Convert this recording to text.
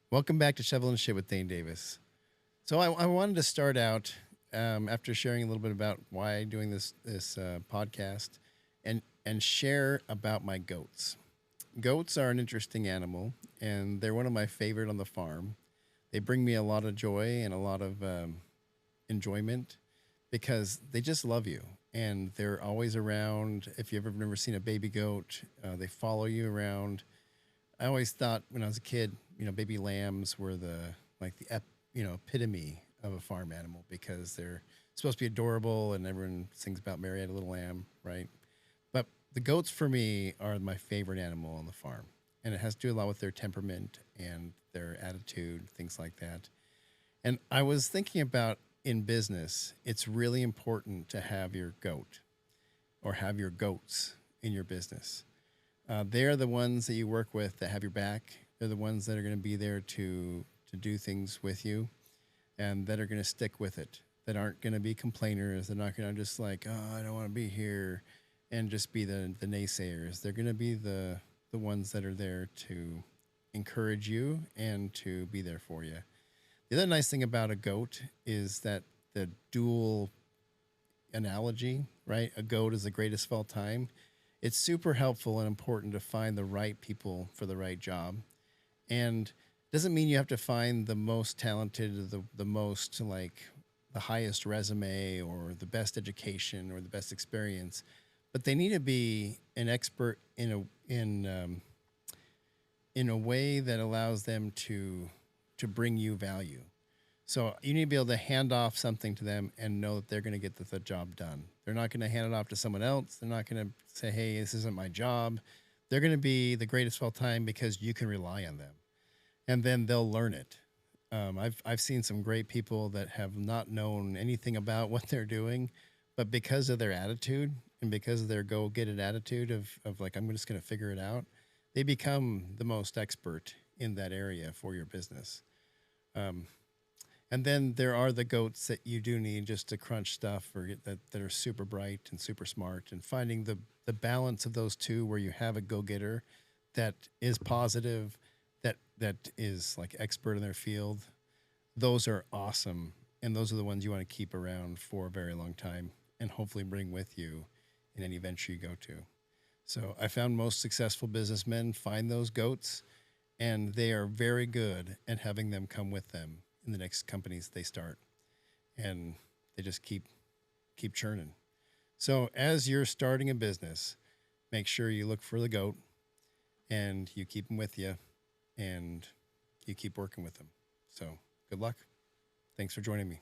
Welcome back to Shovel and Shit with Dane Davis. So I wanted to start out after sharing a little bit about why I'm doing this podcast and share about my goats. Goats are an interesting animal, and they're one of my favorite on the farm. They bring me a lot of joy and a lot of enjoyment because they just love you and they're always around. If you've ever never seen a baby goat, they follow you around. I always thought when I was a kid, baby lambs were the epitome of a farm animal because they're supposed to be adorable and everyone sings about Mary Had a Little Lamb, right? But the goats for me are my favorite animal on the farm. And it has to do a lot with their temperament and their attitude, things like that. And I was thinking about in business, it's really important to have your goat or have your goats in your business. They're the ones that you work with that have your back. They're the ones that are going to be there to do things with you, and that are going to stick with it. That aren't going to be complainers. They're not going to just like, oh, I don't want to be here, and just be the naysayers. They're going to be the ones that are there to encourage you and to be there for you. The other nice thing about a goat is that the dual analogy, right? A goat is the greatest of all time. It's super helpful and important to find the right people for the right job. And doesn't mean you have to find the most talented, the most like the highest resume or the best education or the best experience, but they need to be an expert in a way that allows them to bring you value. So you need to be able to hand off something to them and know that they're going to get the job done. They're not going to hand it off to someone else. They're not going to say, "Hey, this isn't my job." They're going to be the greatest of all time because you can rely on them, and then they'll learn it. I've seen some great people that have not known anything about what they're doing, but because of their attitude and because of their go get it attitude of like I'm just going to figure it out, they become the most expert in that area for your business. Um, and then there are the goats that you do need just to crunch stuff or that are super bright and super smart. And finding the balance of those two where you have a go getter that is positive, that is like expert in their field, those are awesome. And those are the ones you want to keep around for a very long time and hopefully bring with you in any venture you go to. So I found most successful businessmen find those goats and they are very good at having them come with them in the next companies they start, and they just keep churning. So as you're starting a business, make sure you look for the goat and you keep them with you and you keep working with them. So good luck. Thanks for joining me.